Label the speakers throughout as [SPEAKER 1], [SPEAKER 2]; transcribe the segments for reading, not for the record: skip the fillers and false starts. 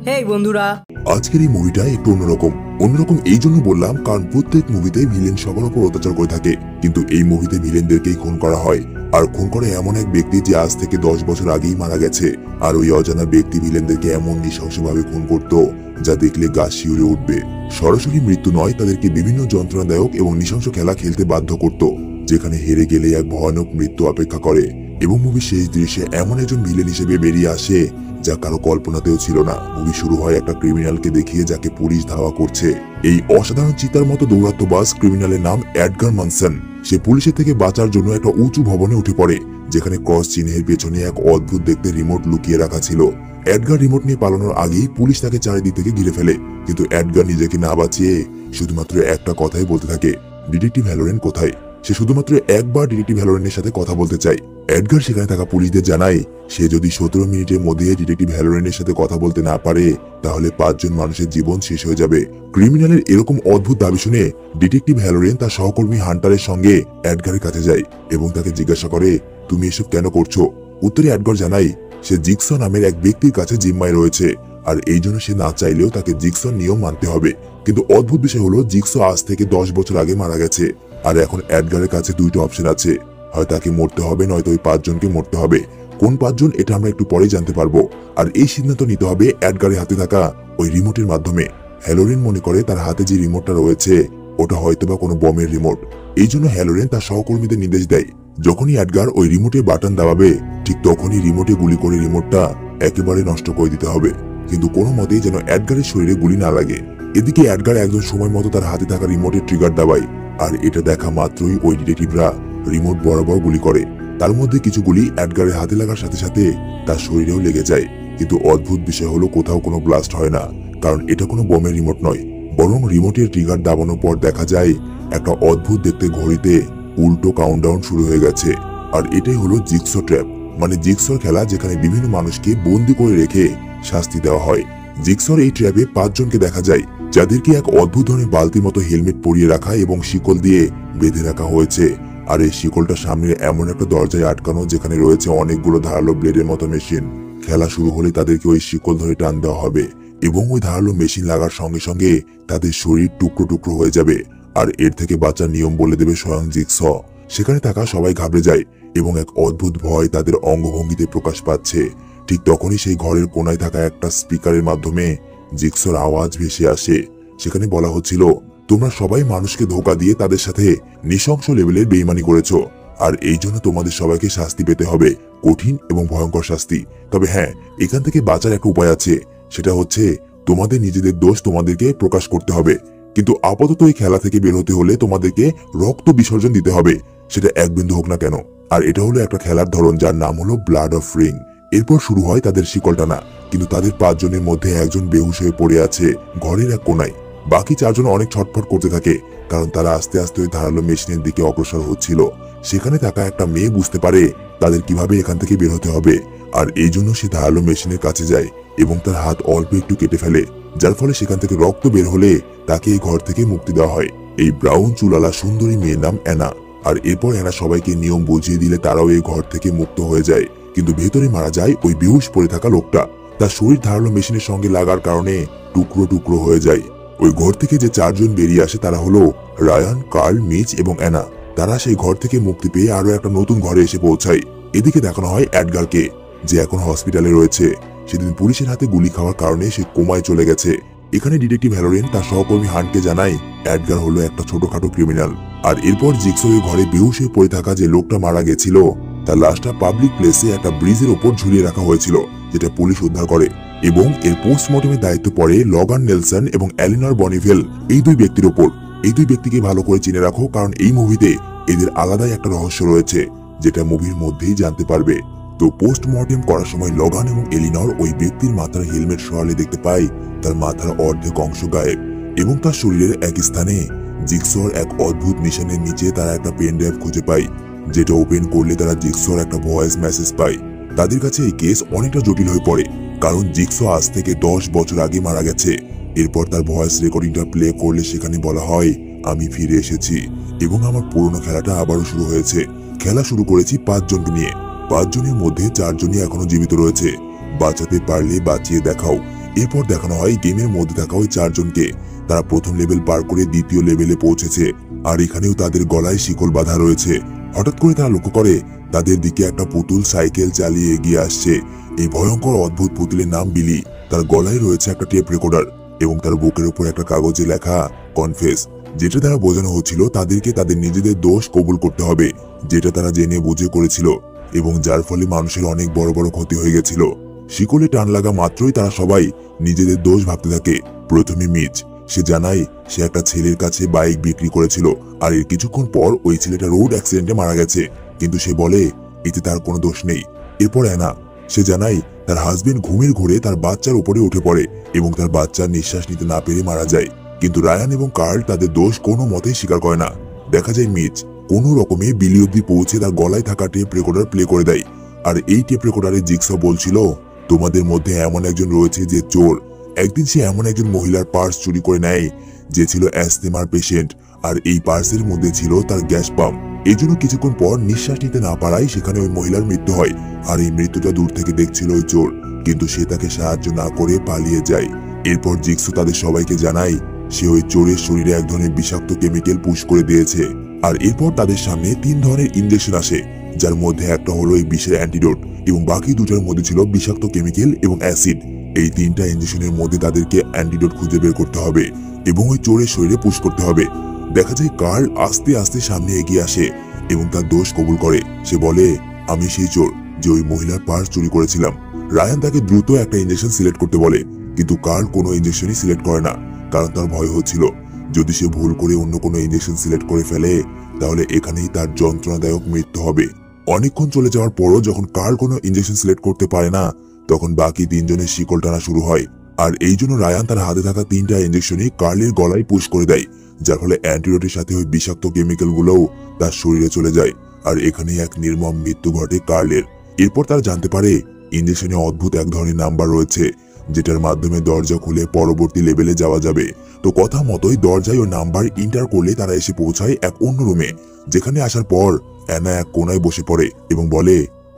[SPEAKER 1] হেই বন্ধুরা,
[SPEAKER 2] আজকের এই মুভিটা একটু অন্যরকম এই জন্য বললাম কারণ প্রত্যেক মুভিতে ভিলেন সবার উপর অত্যাচার করে থাকে, কিন্তু এই মুভিতে ভিলেনদেরকেই খুন করা হয়। আর খুন করে এমন এক ব্যক্তি যে আজ থেকে 10 বছর আগেই মারা গেছে। আর ওই অজানা ব্যক্তি ভিলেনদেরকে এমন নৃশংসভাবে খুন করত যা দেখলে গা শিউরে উঠবে। সরাসরি মৃত্যু নয়, তাদেরকে বিভিন্ন যন্ত্রণাদায়ক এবং নৃশংস খেলা খেলতে বাধ্য করত, যেখানে হেরে গেলে এক ভয়ানক মৃত্যু অপেক্ষা করে। এবং মুভির শেষ দৃশ্যে এমন একজন ভিলেন হিসেবে বেরিয়ে আসে যা কারো কল্পনাতেও ছিল না। মুভি শুরু হয় একটা ক্রিমিনালকে দেখিয়ে যাকে পুলিশ ধাওয়া করছে। এই অসাধারণ চিতার মতো দৌরাত্মবাজ ক্রিমিনালের নাম এডগার মানসন। সে পুলিশের থেকে বাঁচার জন্য একটা উঁচু ভবনে উঠে পড়ে, যেখানে ক্রস চিহ্নের পেছনে এক অদ্ভুত দেখতে রিমোট লুকিয়ে রাখা ছিল। এডগার রিমোট নিয়ে পালানোর আগেই পুলিশ তাকে চারিদিক থেকে ঘিরে ফেলে, কিন্তু এডগার নিজেকে না বাঁচিয়ে শুধুমাত্র একটা কথাই বলতে থাকে, ডিটেকটিভ হ্যালোরেন কোথায়। সে শুধুমাত্র একবার ডিটেকটিভ হ্যালোরেনের সাথে কথা বলতে চায়। এডগার সেখানে থাকা পুলিশদের জানায় সে যদি 17 মিনিটের মধ্যে ডিটেকটিভ হ্যালোরেনের সাথে কথা বলতে না পারে তাহলে 5 জন মানুষের জীবন শেষ হয়ে যাবে। ক্রিমিনালের এরকম অদ্ভুত দাবি শুনে ডিটেকটিভ হ্যালোরেন তার সহকর্মী হান্টারের সঙ্গে এডগারের কাছে যায় এবং তাকে জিজ্ঞাসা করে, তুমি এসব কেন করছো? উত্তরে এডগার জানায় সে জিগস নামের এক ব্যক্তির কাছে জিম্মায় রয়েছে, আর এই জন্য সে না চাইলেও তাকে জিগসর নিয়ম মানতে হবে। কিন্তু অদ্ভুত বিষয় হলো জিগস আজ থেকে 10 বছর আগে মারা গেছে, আর এখন এডগারের কাছে দুইটা অপশন আছে, হয় তাকে মরতে হবে নয়তো ওই 5 জনকে মরতে হবে। কোন 5 জন এটা আমরা একটু পরেই জানতে পারবো। আর এই সিদ্ধান্ত নিতে হবে এডগারের হাতে থাকা ওই রিমোটের মাধ্যমে। হ্যালোরেন মনে করে তার হাতে যে রিমোটটা রয়েছে ওটা হয়তোবা কোনো বমের রিমোট। এই জন্য হ্যালোরেন তার সহকর্মীদের নির্দেশ দেয় যখনই এডগার ওই রিমোটে বাটন দাবাবে ঠিক তখনই রিমোটে গুলি করে রিমোটটা একেবারে নষ্ট করে দিতে হবে, কিন্তু কোনো মতেই যেন এডগারের শরীরে গুলি না লাগে। এদিকে এডগার একজন সময় মতো তার হাতে থাকা রিমোটের ট্রিগার দাবায়, আর এটা দেখা মাত্রই ওই ডিটেকটিভরা রিমোট বরাবর গুলি করে। তার মধ্যে কিছু গুলি এডগারের হাতে লাগার সাথে সাথে তার শরীরেও লেগে যায়, কিন্তু অদ্ভুত বিষয় হলো কোথাও কোনো ব্লাস্ট হয় না, কারণ এটা কোনো বোমের রিমোট নয়, বরং রিমোটের ট্রিগার দাবানোর পর দেখা যায় একটা অদ্ভুত দেখতে ঘড়িতে উল্টো কাউন্টডাউন শুরু হয়ে গেছে। আর এটাই হলো জিগস ট্র্যাপ, মানে জিগসর খেলা, যেখানে বিভিন্ন মানুষকে বন্দি করে রেখে শাস্তি দেওয়া হয়। জিগসর এই ট্র্যাপে 5 জনকে দেখা যায়, যাদেরকে এক অদ্ভুত ধরনের বালতির মতো হেলমেট পরিয়ে রাখা এবং শিকল দিয়ে বেঁধে রাখা হয়েছে। আর এই শিকলটা সামনে এমন একটা দরজায় আটকানো, যেখানে রয়েছে অনেকগুলো ধারালো ব্লেডের মতো মেশিন। খেলা শুরু হলে তাদেরকে ওই শিকল ধরে টান দেওয়া হবে এবং ওই ধারালো মেশিন লাগার সঙ্গে সঙ্গে তাদের শরীর টুকরো টুকরো হয়ে যাবে। আর এর থেকে বাঁচার নিয়ম বলে দেবে স্বয়ং জিগস। সেখানে থাকা সবাই ঘাবড়ে যায় এবং এক অদ্ভুত ভয় তাদের অঙ্গভঙ্গিতে প্রকাশ পাচ্ছে। ঠিক তখনই সেই ঘরের কোনায় থাকা একটা স্পিকারের মাধ্যমে জিগসর আওয়াজ ভেসে আসে। সেখানে বলা হচ্ছিল, তোমরা সবাই মানুষকে ধোঁকা দিয়ে তাদের সাথে নৃশংস লেভেলের বেইমানি করেছো, আর এই জন্য তোমাদের সবাইকে শাস্তি পেতে হবে, কঠিন এবং ভয়ঙ্কর শাস্তি। তবে হ্যাঁ, এখান থেকে বাঁচার একটা উপায় আছে, সেটা হচ্ছে তোমাদের নিজেদের দোষ তোমাদেরকে প্রকাশ করতে হবে, কিন্তু আপাতত এই খেলা থেকে বের হতে হলে তোমাদেরকে রক্ত বিসর্জন দিতে হবে, সেটা এক বিন্দু হোক না কেন। আর এটা হলো একটা খেলার ধরন যার নাম হলো ব্লাড অফ রিং। এরপর শুরু হয় তাদের শিকল টানা, কিন্তু তাদের 5 জনের মধ্যে একজন বেহুশ হয়ে পড়ে আছে ঘরের এক কোনায়। বাকি 4 জন অনেক ছটফট করতে থাকে, কারণ তারা আস্তে আস্তে ওই ধারালো মেশিনের দিকে অগ্রসর হচ্ছিল। সেখানে থাকা একটা মেয়ে বুঝতে পারে তাদের কিভাবে এখান থেকে বের হতে হবে, আর এই জন্য সে ধারালো মেশিনের কাছে যায় এবং তার হাত অল্প একটু কেটে ফেলে, যার ফলে সেখান থেকে রক্ত বের হলে তাকে এই ঘর থেকে মুক্তি দেওয়া হয়। এই ব্রাউন চুলালা সুন্দরী মেয়ের নাম অ্যানা। আর এরপর অ্যানা সবাইকে নিয়ম বুঝিয়ে দিলে তারাও এই ঘর থেকে মুক্ত হয়ে যায়, কিন্তু ভেতরে মারা যায় ওই বেহুশ পড়ে থাকা লোকটা। তার শরীর ধারালো মেশিনের সঙ্গে লাগার কারণে টুকরো টুকরো হয়ে যায়। ওই ঘর থেকে যে 4 জন বেরিয়ে আসে তারা হলো রায়ান, কার্ল, মিচ এবং অ্যানা। তারা সেই ঘর থেকে মুক্তি পেয়ে আরো একটা নতুন ঘরে এসে পৌঁছায়। এদিকে দেখানো হয় এডগারকে, যে এখন হসপিটালে রয়েছে। সেদিন পুলিশের হাতে গুলি খাওয়ার কারণে সে কোমায় চলে গেছে। এখানে ডিটেকটিভ হ্যালোরেন তার সহকর্মী হান্টকে জানায় এডগার হলো একটা ছোটখাটো ক্রিমিনাল। আর এরপর জিগস ওই ঘরে বেহুশ হয়ে পড়ে থাকা যে লোকটা মারা গেছিল তার লাশটা পাবলিক প্লেসে একটা ব্রিজের ওপর ঝুলিয়ে রাখা হয়েছিল, যেটা পুলিশ উদ্ধার করে। এবং এর পোস্টমর্টমের দায়িত্ব পড়ে লগান নেলসন এবং এলিনর বনিভেল, এই 2 ব্যক্তির ওপর। এই 2 ব্যক্তিকে ভালো করে চিনে রাখো, কারণ এই মুভিতে এদের আলাদাই একটা রহস্য রয়েছে, যেটা মুভির মধ্যেই জানতে পারবে। তো পোস্টমর্টেম করার সময় লগান এবং এলিনর ওই ব্যক্তির মাথার হেলমেট সরালে দেখতে পায় তার মাথার অর্ধেক অংশ গায়েব, এবং তার শরীরের এক স্থানে জিগসর এক অদ্ভুত নিশানের নিচে তারা একটা পেন ড্রাইভ খুঁজে পায়, যেটা ওপেন করলে তারা জিগসর একটা ভয়েস মেসেজ পায়। তাদের কাছে এই কেস অনেকটা জটিল হয়ে পড়ে, কারণ জিগস আজ থেকে 10 বছর আগে মারা গেছে। এরপর তার ভয়েস রেকর্ডিংটা প্লে করলে সেখানে বলা হয়, আমি ফিরে এসেছি এবং আমার পুরনো খেলাটা আবারও শুরু হয়েছে। খেলা শুরু করেছি 5 জনকে নিয়ে। 5 জনের মধ্যে 4 জনই এখনো জীবিত রয়েছে। বাঁচাতে পারলে বাঁচিয়ে দেখাও। এরপর দেখানো হয় গেমের মধ্যে থাকা ওই 4 জনকে। তারা প্রথম লেভেল পার করে দ্বিতীয় লেভেলে পৌঁছেছে, আর এখানেও তাদের গলায় শিকল বাঁধা রয়েছে। হঠাৎ করে তারা লক্ষ্য করে তাদের দিকে একটা পুতুল সাইকেল চালিয়ে এগিয়ে আসছে। এই ভয়ঙ্কর অদ্ভুত পুতুলের নাম বিলি। তার গলায় রয়েছে একটা টেপ রেকর্ডার এবং তার বুকের উপর একটা কাগজে লেখা কনফেস, যেটা দ্বারা বোঝানো হচ্ছিল তাদেরকে তাদের নিজেদের দোষ কবুল করতে হবে, যেটা তারা জেনে বুঝে করেছিল এবং যার ফলে মানুষের অনেক বড় বড় ক্ষতি হয়ে গেছিল। শিকলে টান লাগা মাত্রই তারা সবাই নিজেদের দোষ ভাবতে থাকে। প্রথমে মিচ, সে জানায় সে একটা ছেলের কাছে বাইক বিক্রি করেছিল, আর এর কিছুক্ষণ পর ওই ছেলেটা রোড অ্যাক্সিডেন্টে মারা গেছে, কিন্তু সে বলে এতে তার কোনো দোষ নেই। এরপর অ্যানা, সে জানায় তার হাজবেন্ড ঘুমের ঘোরে তার বাচ্চার উপরে উঠে পড়ে এবং তার বাচ্চার নিঃশ্বাস নিতে না পেরে মারা যায়, কিন্তু রায়ান এবং কার্ল তাদের দোষ কোনো মতেই স্বীকার করে না। দেখা যায় মিচ কোনো রকমে বিলি অব্দি পৌঁছে তার গলায় থাকা টেপ রেকর্ডার প্লে করে দেয়, আর এই টেপ রেকর্ডারে জিগস বলছিল তোমাদের মধ্যে এমন একজন রয়েছে যে চোর। একদিন সে এমন একজন মহিলার পার্স চুরি করে নেয় যে ছিল অ্যাসথমার পেশেন্ট, আর এই পার্সের মধ্যে ছিল তার গ্যাস পাম্প। এই জন্য কিছুক্ষণ পর নিঃশ্বাস নিতে না পারায় সেখানে ওই মহিলার মৃত্যু হয়, আর এই মৃত্যুটা দূর থেকে দেখছিল ওই চোর, কিন্তু সে তাকে সাহায্য না করে পালিয়ে যায়। এরপর জিগস তাদের সবাইকে জানায় সে ওই চোরের শরীরে এক ধরনের বিষাক্ত কেমিক্যাল পুশ করে দিয়েছে, আর এরপর তাদের সামনে 3 ধরনের ইনজেকশন আসে, যার মধ্যে একটা হলো এই বিষের অ্যান্টিডোট এবং বাকি দুটোর মধ্যে ছিল বিষাক্ত কেমিক্যাল এবং অ্যাসিড। এই 3টা ইনজেকশনের মধ্যে তাদেরকে অ্যান্টিডোট খুঁজে বের করতে হবে এবং ওই চোরের শরীরে পুশ করতে হবে। দেখা যায় কার্ল আস্তে আস্তে সামনে এগিয়ে আসে এবং তার দোষ কবুল করে। সে বলে আমি সেই চোর যে ওই মহিলার পার্স চুরি করেছিলাম। রায়ান তাকে দ্রুত একটা ইনজেকশন সিলেক্ট করতে বলে, কিন্তু কার্ল কোনো ইনজেকশনই সিলেক্ট করে না, কারণ তার ভয় হচ্ছিল যদি সে ভুল করে অন্য কোনো ইনজেকশন সিলেক্ট করে ফেলে তাহলে এখানেই তার যন্ত্রণাদায়ক মৃত্যু হবে। অনেকক্ষণ চলে যাওয়ার পরও যখন কার্ল কোনো ইনজেকশন সিলেক্ট করতে পারে না, তখন বাকি 3 জনের শিকল টানা শুরু হয়, আর এই জন্য রায়ান তার হাতে থাকা 3টা ইনজেকশনই কার্লের গলায় পুশ করে দেয়, যার ফলে অ্যান্টিডোটের সাথে ওই বিষাক্ত কেমিক্যাল গুলোও তার শরীরে চলে যায়, আর এখানেই এক নির্মম মৃত্যু ঘটে কার্লের। এরপর তারা জানতে পারে ইনজেকশনে অদ্ভুত এক ধরনের নাম্বার রয়েছে, যেটার মাধ্যমে দরজা খুলে পরবর্তী লেভেলে যাওয়া যাবে। তো কথা মতোই দরজায় ও নাম্বার ইন্টার করলে তারা এসে পৌঁছায় এক অন্য রুমে, যেখানে আসার পর অ্যানা এক কোনায় বসে পড়ে এবং বলে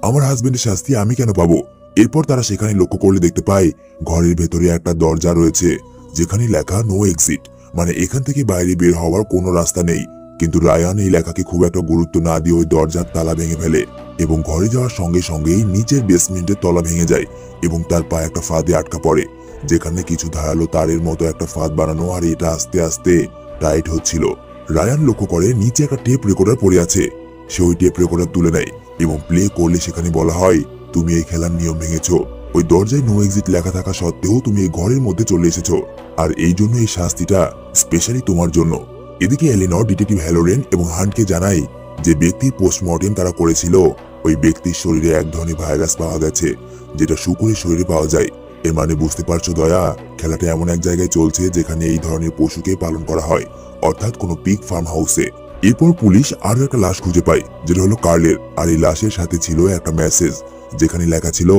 [SPEAKER 2] আমার হাজবেন্ডের শাস্তি আমি কেন পাবো। এরপর তারা সেখানে লক্ষ্য করলে দেখতে পায় ঘরের ভেতরে একটা দরজা রয়েছে, যেখানে লেখা নো এক্সিট, মানে এখান থেকে বাইরে বের হওয়ার কোনো রাস্তা নেই। কিন্তু রায়ান এই লেখাকে খুব একটা গুরুত্ব না দিয়ে ওই দরজার তালা ভেঙে ফেলে এবং ঘরে যাওয়ার সঙ্গে সঙ্গেই নিচের বেসমেন্টের তলা ভেঙে যায় এবং তার পায়ে একটা ফাঁদে আটকা পড়ে, যেখানে কিছু ধারালো তারের মতো একটা ফাঁদ বানানো, আর এটা আস্তে আস্তে টাইট হচ্ছিল। রায়ান লক্ষ্য করে নিচে একটা টেপ রেকর্ডার পড়ে আছে। সে ওই টেপ রেকর্ডার তুলে নেয় এবং প্লে করলে সেখানে বলা হয় তুমি এই খেলার নিয়ম ভেঙেছ, ওই দরজায় নো এক্সিট লেখা থাকা সত্ত্বেও তুমি এই ঘরের মধ্যে চলে এসেছো, আর এই জন্য এই শাস্তিটা স্পেশালি তোমার জন্য। এদিকে এলিনর ডিটেকটিভ হ্যালোরেন এবং হান্টকে জানায় যে ব্যক্তির পোস্টমর্টেম তারা করেছিল ওই ব্যক্তির শরীরে এক ধরনের ভাইরাস পাওয়া গেছে, যেটা শুকুরের শরীরে পাওয়া যায়। এর মানে বুঝতে পারছো দয়া, খেলাটা এমন এক জায়গায় চলছে যেখানে এই ধরনের পশুকে পালন করা হয়, অর্থাৎ কোনো পিগ ফার্ম হাউসে। এরপর পুলিশ আরো একটা লাশ খুঁজে পায়, যেটা হলো কার্লের, আর এই লাশের সাথে ছিল একটা মেসেজ, যেখানে লেখা ছিল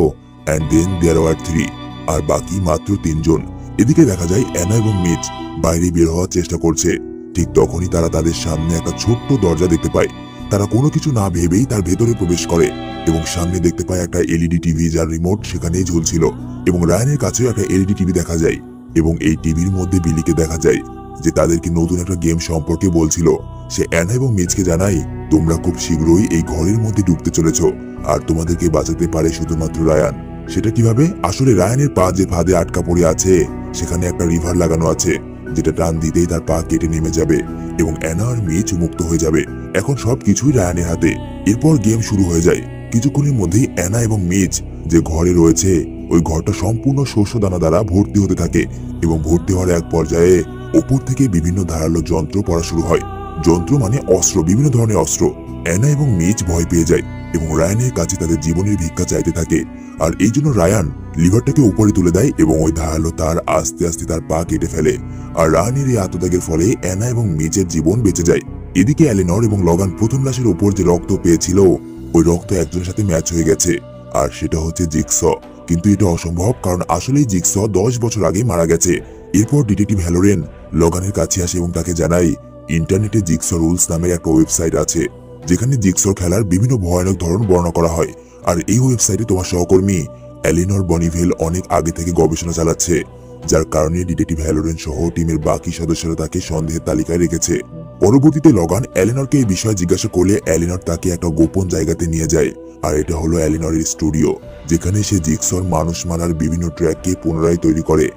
[SPEAKER 2] অ্যান্ড দেন দেয়ার ওয়ার 3, আর বাকি মাত্র 3 জন। এদিকে দেখা যায় অ্যানা এবং মিচ বাইরে বের হওয়ার চেষ্টা করছে। ঠিক তখনই তারা তাদের সামনে একটা ছোট্ট দরজা দেখতে পায়। তারা কোনো কিছু না ভেবেই তার ভেতরে প্রবেশ করে এবং সামনে দেখতে পায় একটা এলইডি টিভি, যার রিমোট সেখানেই ঝুলছিল, এবং রায়ানের কাছেও একটা এলইডি টিভি দেখা যায় এবং এই টিভির মধ্যে বিলিকে দেখা যায় যে তাদেরকে নতুন একটা গেম সম্পর্কে বলছিল। সে অ্যানা এবং মিচকে জানায় তোমরা খুব শীঘ্রই এই ঘরের মধ্যে ঢুকতে চলেছ, আর তোমাদেরকে বাঁচাতে পারে শুধুমাত্র রায়ান। সেটা কিভাবে? আসলে রায়ানের পা যে ফাঁদে আটকা পড়ে আছে সেখানে একটা রিভার লাগানো আছে, যেটা টান দিতেই তার পা কেটে নেমে যাবে এবং অ্যানা আর মিচ মুক্ত হয়ে যাবে। এখন সবকিছুই রায়ানের হাতে। এরপর গেম শুরু হয়ে যায়। কিছুক্ষণের মধ্যেই অ্যানা এবং মিচ যে ঘরে রয়েছে ওই ঘরটা সম্পূর্ণ শস্য দানা দ্বারা ভর্তি হতে থাকে এবং ভর্তি হওয়ার এক পর্যায়ে ওপর থেকে বিভিন্ন ধারালো যন্ত্র পড়া শুরু হয়। যন্ত্র মানে অস্ত্র, বিভিন্ন ধরনের অস্ত্র। অ্যানা এবং মিচ ভয় পেয়ে যায় এবং রায়ানের কাছে তাদের জীবনের ভিক্ষা চাইতে থাকে, আর এই জন্য রায়ান লিভারটাকে উপরে তুলে দেয় এবং ওই ধারালো তার আস্তে আস্তে তার পা কেটে ফেলে, আর রায়ানের এই আত্মত্যাগের ফলে অ্যানা এবং মিচের জীবন বেঁচে যায়। এদিকে এলিনর এবং লগান প্রথম লাশের উপর যে রক্ত পেয়েছিল ওই রক্ত একজনের সাথে ম্যাচ হয়ে গেছে, আর সেটা হচ্ছে জিগস। কিন্তু এটা অসম্ভব, কারণ আসলেই জিগস 10 বছর আগে মারা গেছে। এরপর ডিটেকটিভ হ্যালোরেন লগানের কাছে আসে এবং তাকে জানায় ইন্টারনেটে জিগস রুলস নামের একটা ওয়েবসাইট আছে, যেখানে জিগস খেলার বিভিন্ন ভয়ানক ধরন বর্ণনা করা হয়, আর এই ওয়েবসাইটে তোমার সহকর্মী এলিনর বনিভেল অনেক আগে থেকে গবেষণা চালাচ্ছে, যার কারণে ডিটেকটিভ হ্যালোরেন সহ টিমের বাকি সদস্যরা তাকে সন্দেহের তালিকায় রেখেছে। পরবর্তীতে লগান এলিনরকে এই বিষয়ে জিজ্ঞাসা করলে এলিনর তাকে একটা গোপন জায়গাতে নিয়ে যায়, আর এটা হলো এলিনরের স্টুডিও, যেখানে সে জিগসর মানুষ মারার বিভিন্ন ট্র্যাককে পুনরায় তৈরি করে।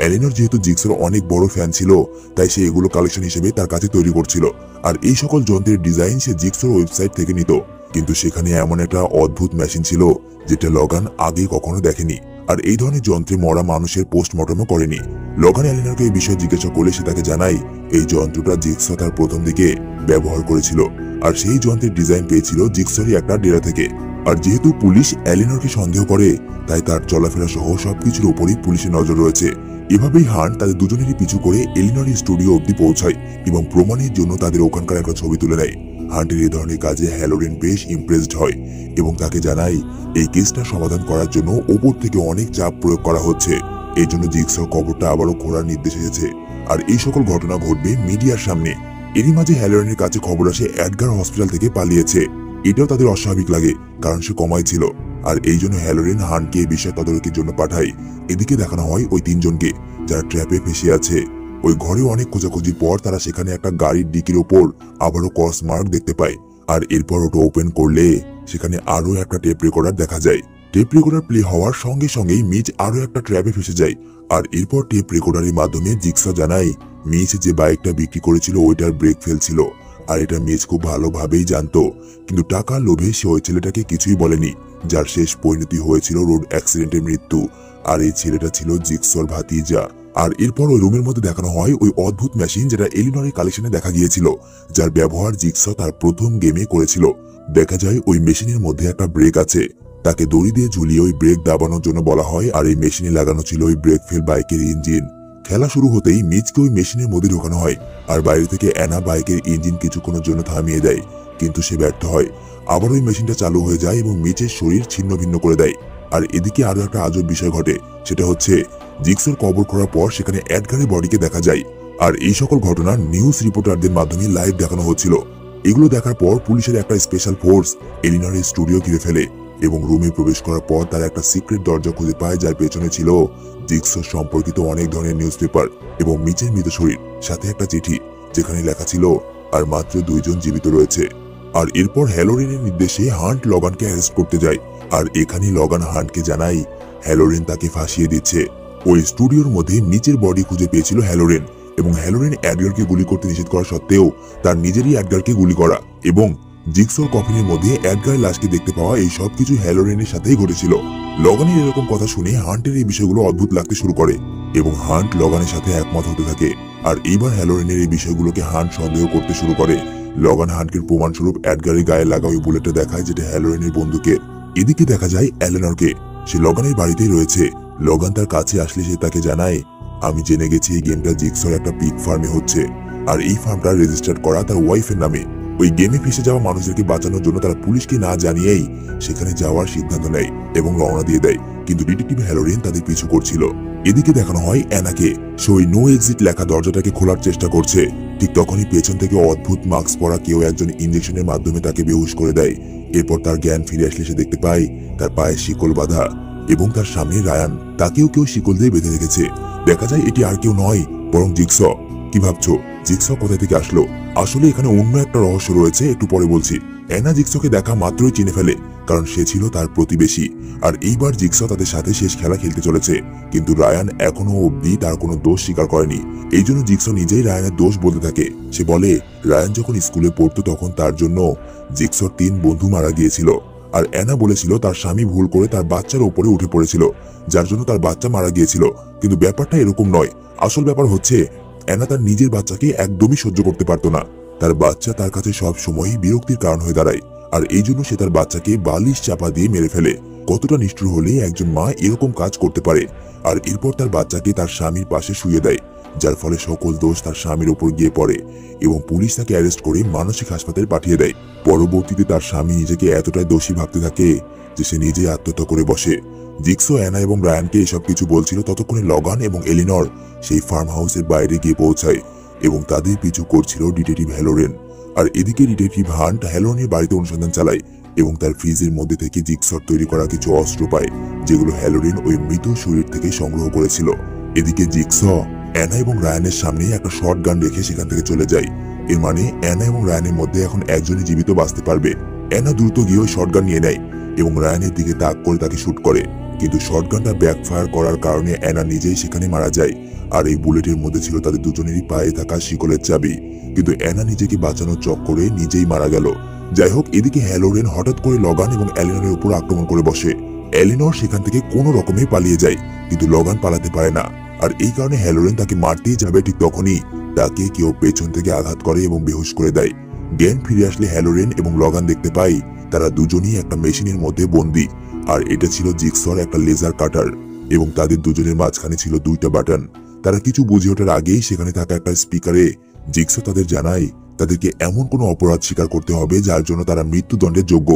[SPEAKER 2] এলিনর যেহেতু জিগসর অনেক বড় ফ্যান ছিল, তাই সে এগুলো কালেকশন হিসেবে তার কাছে তৈরি করছিল, আর এই সকল যন্ত্রের ডিজাইন সে জিগসর ওয়েবসাইট থেকে নিত। কিন্তু সেখানে এমন একটা অদ্ভুত মেশিন ছিল যেটা লগান আগে কখনো দেখেনি, আর এই ধরনের যন্ত্রে মরা মানুষের পোস্টমর্টমও করেনি। লগান এলিনরকে এই বিষয়ে জিজ্ঞাসা করলে সে তাকে জানায় এই যন্ত্রটা জিগস তার প্রথম দিকে ব্যবহার করেছিল, আর সেই যন্ত্রের ডিজাইন পেয়েছিল জিগসরই একটা ডেরা থেকে। আর যেহেতু পুলিশ এলিনরকে সন্দেহ করে, তাই তার চলাফেরা সহ সবকিছুর উপরই পুলিশের নজর রয়েছে। এভাবেই হান্ট তাদের দুজনেরই পিছু করে এলিনরের স্টুডিও অব্দি পৌঁছায় এবং প্রমাণের জন্য তাদের ওখানকার একটা ছবি তুলে নেয়। হান্টের এই ধরনের কাজে হ্যালোরেন বেশ ইমপ্রেসড হয় এবং তাকে জানায় এই কেসটা সমাধান করার জন্য ওপর থেকে অনেক চাপ প্রয়োগ করা হচ্ছে, এই জন্য জিগসর কবরটা আবারও খোঁড়ার নির্দেশ এসেছে। আর এই সকল ঘটনা ঘটবে মিডিয়ার সামনে। এরই মাঝে হ্যালোরেনের কাছে খবর আসে এডগার হসপিটাল থেকে পালিয়েছে। এটাও তাদের অস্বাভাবিক লাগে, কারণ সে কমায় ছিল, আর এই জন্য হ্যালোরেন হান্টকে এই বিষয় তদারকির জন্য পাঠায়। এদিকে দেখানো হয় ওই তিনজনকে যারা ট্র্যাপে ফেসে আছে। ওই ঘরে অনেক খোঁজাখুঁজির পর তারা সেখানে একটা গাড়ির ডিকির ওপর আবারও ক্রস মার্ক দেখতে পায়, আর এরপর ওটা ওপেন করলে সেখানে আরো একটা টেপ রেকর্ডার দেখা যায়। টেপ রেকর্ডার প্লে হওয়ার সঙ্গে সঙ্গেই মিচ আরো একটা ট্র্যাপে ফেসে যায়, আর এরপর টেপ রেকর্ডারের মাধ্যমে জিগসা জানায় মিচ যে বাইকটা বিক্রি করেছিল ওইটার ব্রেক ফেল ছিল, আর এটা মিচ খুব ভালোভাবেই জানতো, কিন্তু টাকার লোভে সে ওই ছেলেটাকে কিছুই বলেনি, যার শেষ পরিণতি হয়েছিল রোড অ্যাক্সিডেন্টে মৃত্যু। আর এই ছেলেটা ছিল জিগসর ভাতিজা। আর এরপর ওই রুমের মধ্যে দেখানো হয় ওই অদ্ভুত মেশিন যেটা এলিনরের কালেকশনে দেখা গিয়েছিল, যার ব্যবহার জিগসা তার প্রথম গেমে করেছিল। দেখা যায় ওই মেশিনের মধ্যে একটা ব্রেক আছে, তাকে দড়ি দিয়ে ঝুলিয়ে ওই ব্রেক দাবানোর জন্য বলা হয়, আর এই মেশিনে লাগানো ছিল ওই ব্রেক ফেল বাইকের ইঞ্জিন। খেলা শুরু হতেই মিচকে ওই মেশিনের মধ্যে ঢোকানো হয়, আর বাইরে থেকে অ্যানা বাইকের ইঞ্জিন কিছুক্ষণের জন্য থামিয়ে দেয়, কিন্তু সে ব্যর্থ হয়। আবার ওই মেশিনটা চালু হয়ে যায় এবং মিচের শরীর ছিন্ন ভিন্ন করে দেয়। আর এদিকে আরো একটা আজব বিষয় ঘটে, সেটা হচ্ছে জিগসের কবর করার পর সেখানে এডগারের বডিকে দেখা যায়, আর এই সকল ঘটনা নিউজ রিপোর্টারদের মাধ্যমে লাইভ দেখানো হচ্ছিল। এগুলো দেখার পর পুলিশের একটা স্পেশাল ফোর্স এলিনরের স্টুডিও ঘিরে ফেলে এবং রুমে প্রবেশ করার পর তারা একটা সিক্রেট দরজা খুঁজে পায়, যার পেছনে ছিল জিগসর সম্পর্কিত অনেক ধরনের নিউজ পেপার এবং মিচের মৃত শরীর, সাথে একটা চিঠি যেখানে লেখা ছিল আর মাত্র 2 জন জীবিত রয়েছে। আর এরপর হ্যালোরেনের নির্দেশে হান্ট লগানকে অ্যারেস্ট করতে যায়, আর এখানে লগান হান্টকে জানায় হ্যালোরেন তাকে ফাঁসিয়ে দিচ্ছে। ওই স্টুডিওর মধ্যে মিচের বডি খুঁজে পেয়েছিল হ্যালোরেন, এবং হ্যালোরেন এডগারকে গুলি করতে নিষেধ করা সত্ত্বেও তার নিজেরই এডগারকে গুলি করা এবং জিগসর কফিনের মধ্যে এডগারের লাশকে দেখতে পাওয়া, এই সবকিছু হ্যালোরেনের সাথেই ঘটেছিল। লগানের এরকম কথা শুনে হান্টের এই বিষয়গুলো অদ্ভুত লাগতে শুরু করে এবং হান্ট লগানের সাথে একমত হতে থাকে। আর এইবার হ্যালোরেনের এই বিষয়গুলোকে হান্ট সন্দেহ করতে শুরু করে। লগান হান্টকে প্রমাণস্বরূপ এডগারের গায়ে লাগা ওই বুলেটটা দেখায়, যেটা হ্যালোরেনের বন্দুকের। এদিকে দেখা যায় এলেনরকে, সে লগানের বাড়িতেই রয়েছে। লগান তার কাছে আসলে সে তাকে জানায় আমি জেনে গেছি এই গেমটা জিগসর একটা পিগ ফার্মে হচ্ছে, আর এই ফার্মটা রেজিস্টার করা তার ওয়াইফের নামে। ওই গেমে ফেসে যাওয়া মানুষদেরকে বাঁচানোর জন্য তারা পুলিশকে না জানিয়েই সেখানে যাওয়ার সিদ্ধান্ত নেয় এবং রওনা দিয়ে দেয়, কিন্তু ডিটেকটিভ হ্যালোরেন তাদের পিছু করছিল। এদিকে দেখানো হয় অ্যানাকে, সে ওই নো এক্সিট লেখা দরজাটাকে খোলার চেষ্টা করছে। ঠিক তখনই পেছন থেকে অদ্ভুত মাস্ক পরা কেউ একজন ইঞ্জেকশনের মাধ্যমে তাকে বেহুশ করে দেয়। এরপর তার জ্ঞান ফিরে আসলে সে দেখতে পায় তার পায়ে শিকল বাঁধা এবং তার সামনে রায়ান, তাকেও কেউ শিকল দিয়ে বেঁধে রেখেছে। দেখা যায় এটি আর কেউ নয় বরং জিগস। কি ভাবছো জিগস কোথা থেকে আসলো? আসলে এখানে অন্য একটা রহস্য রয়েছে, একটু পরে বলছি। অ্যানা জিগসকে দেখা মাত্রই চিনে ফেলে, কারণ সে ছিল তার প্রতিবেশী। আর এইবার জিগস তাদের সাথে শেষ খেলা খেলতে চলেছে, কিন্তু রায়ান এখনো অবধি তার কোনো দোষ স্বীকার করেনি। এই জন্য জিগস নিজেই রায়ানের দোষ বলতে থাকে। সে বলে রায়ান যখন স্কুলে পড়তো তখন তার জন্য জিগসর 3 বন্ধু মারা গিয়েছিল, আর অ্যানা বলেছিল তার স্বামী ভুল করে তার বাচ্চার উপরে উঠে পড়েছিল, যার জন্য তার বাচ্চা মারা গিয়েছিল। কিন্তু ব্যাপারটা এরকম নয়। আসল ব্যাপার হচ্ছে অ্যানা তার নিজের বাচ্চাকে একদমই সহ্য করতে পারতো না। তার বাচ্চা তার কাছে সব সময়ই বিরক্তির কারণ হয়ে দাঁড়ায়, আর এই জন্য সে তার বাচ্চাকে বালিশ চাপা দিয়ে মেরে ফেলে। কতটা নিষ্ঠুর হলে একজন মা এরকম কাজ করতে পারে? আর এরপর তার বাচ্চাকে তার স্বামীর পাশে শুয়ে দেয়, যার ফলে সকল দোষ তার স্বামীর উপর গিয়ে পড়ে এবং পুলিশ তাকে অ্যারেস্ট করে মানসিক হাসপাতালে পাঠিয়ে দেয়। পরবর্তীতে তার স্বামী নিজেকে এতটাই দোষী ভাবতে থাকে যে সে নিজেই আত্মহত্যা করে বসে। জিগস, অ্যানা এবং রায়ানকে এসব কিছু বলছিল ততক্ষণে লগান এবং এলিনর সেই ফার্ম হাউসের বাইরে গিয়ে পৌঁছায় এবং তাদের পিছু করছিল ডিটেকটিভ হ্যালোরেন। আর এদিকে ডিটেকটিভ হান্ট হ্যালোরেনের বাড়িতে অনুসন্ধান চালায় এবং তার ফ্রিজের মধ্যে থেকে জিগসর তৈরি করা কিছু অস্ত্র পায়, যেগুলো হ্যালোরিন ওই মৃত শরীর থেকে সংগ্রহ করেছিল। এদিকে জিগস অ্যানা এবং রায়ানের সামনে একটা শর্ট গান রেখে সেখান থেকে চলে যায়। এর মানে অ্যানা এবং রায়ানের মধ্যে এখন একজনই জীবিত বাঁচতে পারবে। অ্যানা দ্রুত গিয়ে ওই শর্ট গান নিয়ে নেয় এবং রায়ানের দিকে তাক করে তাকে শুট করে, কিন্তু শর্ট গানটা ব্যাকফায়ার করার কারণে অ্যানা নিজেই সেখানে মারা যায়। আর এই বুলেটের মধ্যে ছিল তাদের দুজনেরই পায়ে থাকা শিকলের চাবি, কিন্তু অ্যানা নিজেকে বাঁচানোর চক্করে নিজেই মারা গেল। যাই হোক, এদিকে হ্যালোরেন হঠাৎ করে লগান এবং এলিনরের উপর আক্রমণ করে বসে। এলিনর সেখান থেকে কোনো রকমে পালিয়ে যায়, কিন্তু লগান পালাতে পারে না। আর এই কারণে হ্যালোরেন তাকে মারতেই যাবে, ঠিক তখনই তাকে কেউ পেছন থেকে আঘাত করে এবং বেহুশ করে দেয়। জ্ঞান ফিরে আসলে হ্যালোরেন এবং লগান দেখতে পায় তারা দুজনেই একটা মেশিনের মধ্যে বন্দী, আর এটা ছিল জিগসর একটা লেজার কাটার এবং তাদের দুজনের মাঝখানে ছিল দুইটা বাটন। তারা কিছু বুঝে ওঠার আগেই সেখানে থাকা একটা স্পিকারে জিগস তাদের জানায় তাদেরকে এমন কোনো অপরাধ স্বীকার করতে হবে যার জন্য তারা মৃত্যুদণ্ডের যোগ্য,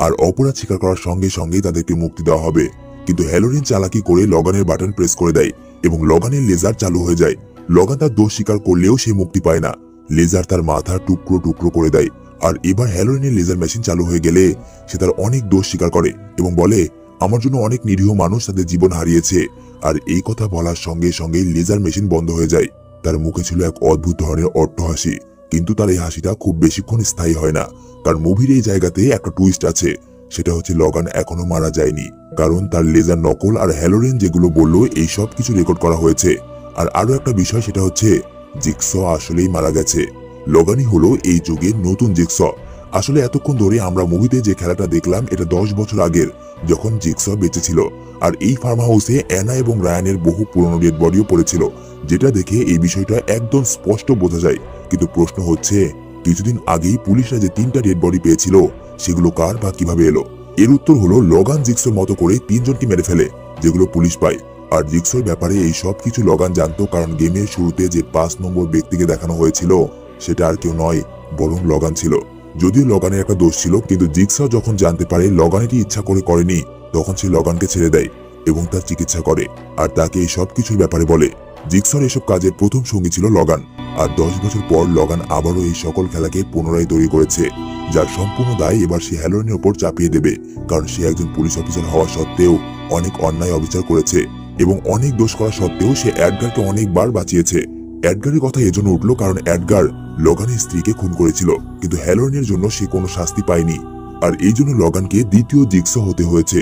[SPEAKER 2] আর অপরাধ স্বীকার করার সঙ্গে সঙ্গেই তাদেরকে মুক্তি দেওয়া হবে। কিন্তু হ্যালোরিন চালাকি করে লগানের বাটন প্রেস করে দেয় এবং লগানের লেজার চালু হয়ে যায়। লগান তার দোষ স্বীকার করলেও সে মুক্তি পায় না। লেজার তার মাথা টুকরো টুকরো করে দেয়। আর এবার হ্যালোরিনের লেজার মেশিন চালু হয়ে গেলে সে তার অনেক দোষ স্বীকার করে এবং বলে, আমার জন্য অনেক নিরীহ মানুষ তাদের জীবন হারিয়েছে। আর এই কথা বলার সঙ্গে সঙ্গেই লেজার মেশিন বন্ধ হয়ে যায়। তার মুখে ছিল এক অদ্ভুত ধরনের অট্টহাসি, কিন্তু তার এই হাসিটা খুব বেশিক্ষণ স্থায়ী হয় না, কারণ মুভির এই জায়গাতে একটা টুইস্ট আছে। সেটা হচ্ছে লগান এখনো মারা যায়নি, কারণ তার লেজার নকল আর হ্যালোরিন যেগুলো বললো এই সব কিছু রেকর্ড করা হয়েছে। আর আরো একটা বিষয়, সেটা হচ্ছে জিগস আসলেই মারা গেছে। লগানই হলো এই যুগের নতুন জিগস। আসলে এতক্ষণ ধরে আমরা মুভিতে যে খেলাটা দেখলাম এটা 10 বছর আগের, যখন জিগস বেঁচে ছিল। আর এই ফার্ম হাউসে অ্যানা এবং রায়ানের বহু পুরনো ডেড বডিও পড়েছিল, যেটা দেখে এই বিষয়টা একদম স্পষ্ট বোঝা যায়। কিন্তু প্রশ্ন হচ্ছে, কিছুদিন আগেই পুলিশরা যে 3টা ডেড বডি পেয়েছিল সেগুলো কার বা কিভাবে এলো? এর উত্তর হলো লগান জিগসের মতো করে 3 জনকে মেরে ফেলে, যেগুলো পুলিশ পায়। আর জিগসের ব্যাপারে এই সব কিছু লগান জানতো, কারণ গেমের শুরুতে যে 5 নম্বর ব্যক্তিকে দেখানো হয়েছিল সেটা আর কেউ নয়, বরং লগান ছিল। যদিও লগানের একটা দোষ ছিল, কিন্তু জিগস যখন জানতে পারে লগান এটি ইচ্ছা করে করেনি, তখন সে লগানকে ছেড়ে দেয় এবং তার চিকিৎসা করে আর তাকে এই সব কিছুর ব্যাপারে বলে। জিগসর এসব কাজের প্রথম সঙ্গী ছিল লগান। আর 10 বছর পর লগান আবারও এই সকল খেলাকে পুনরায় তৈরি করেছে, যার সম্পূর্ণ দায় এবার সে হ্যালোরিনের উপর চাপিয়ে দেবে, কারণ সে একজন পুলিশ অফিসার হওয়া সত্ত্বেও অনেক অন্যায় অবিচার করেছে এবং অনেক দোষ করা সত্ত্বেও সে এডগারকে অনেকবার বাঁচিয়েছে। এডগারের কথা এজন্য উঠলো কারণ এডগার লগানের স্ত্রীকে খুন করেছিল, কিন্তু হ্যালোরিনের জন্য সে কোনো শাস্তি পায়নি। আর এই জন্য লগানকে দ্বিতীয় জিগস হতে হয়েছে।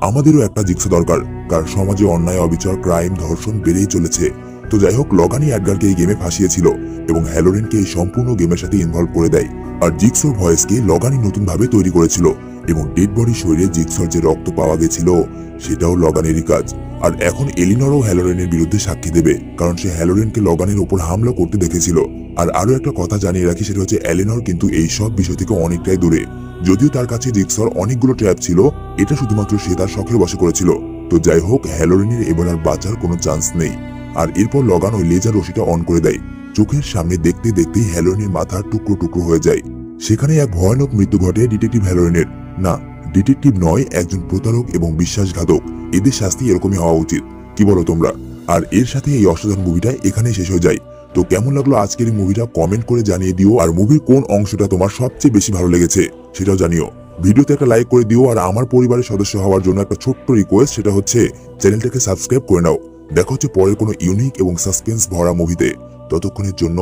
[SPEAKER 2] আমাদেরও একটা জিগস দরকার, কারণ সমাজে অন্যায় অবিচার, ক্রাইম, ধর্ষণ বেড়েই চলেছে। তো যাই হোক, লগানই এডগারকে এই গেমে ফাঁসিয়েছিল এবং হ্যালোরিনকে এই সম্পূর্ণ গেমের সাথে ইনভলভ করে দেয়। আর জিগসর ভয়েসকে লগানই নতুন ভাবে তৈরি করেছিল এবং ডেড বডি শরীরে জিগসর যে রক্ত পাওয়া গেছিল সেটাও লগানেরই কাজ। আর এখন এলিনরও হ্যালোরিনের বিরুদ্ধে সাক্ষী দেবে, কারণ সে হ্যালোরিনকে লগানের উপর হামলা করতে দেখেছিল। আর আরো একটা কথা জানিয়ে রাখি, সেটা হচ্ছে এলিনর কিন্তু এই সব বিষয় থেকে অনেকটাই দূরে। যদিও তার কাছে জিগসর অনেকগুলো ট্র্যাপ ছিল, এটা শুধুমাত্র সে তার শখের বশে করেছিল। তো যাই হোক, হ্যালোরিনের এবার আর বাঁচার কোনো চান্স নেই। আর এরপর লগান ওই লেজার রশিটা অন করে দেয়। চোখের সামনে দেখতে দেখতেই হ্যালোরিনের মাথা টুকরো টুকরো হয়ে যায়। সেখানে এক ভয়ানক মৃত্যু ঘটে ডিটেকটিভ হ্যালোরিনের। না, ডিটেকটিভ নয়, একজন প্রতারক এবং বিশ্বাসঘাতক। এদের শাস্তি এরকমই হওয়া উচিত। কি বলো তোমরা? আর এর সাথে এই অসাধারণ মুভিটা এখানেই শেষ হয়ে যায়। তো কেমন লাগলো আজকের এই মুভিটা কমেন্ট করে জানিয়ে দিও, আর মুভির কোন অংশটা তোমার সবচেয়ে বেশি ভালো লেগেছে সেটাও জানিও। ভিডিওতে একটা লাইক করে দিও, আর আমার পরিবারের সদস্য হওয়ার জন্য একটা ছোট্ট রিকোয়েস্ট, সেটা হচ্ছে চ্যানেলটাকে সাবস্ক্রাইব করে নাও। দেখা হচ্ছে পরের কোনো ইউনিক এবং সাসপেন্স ভরা মুভিতে। ততক্ষণের জন্য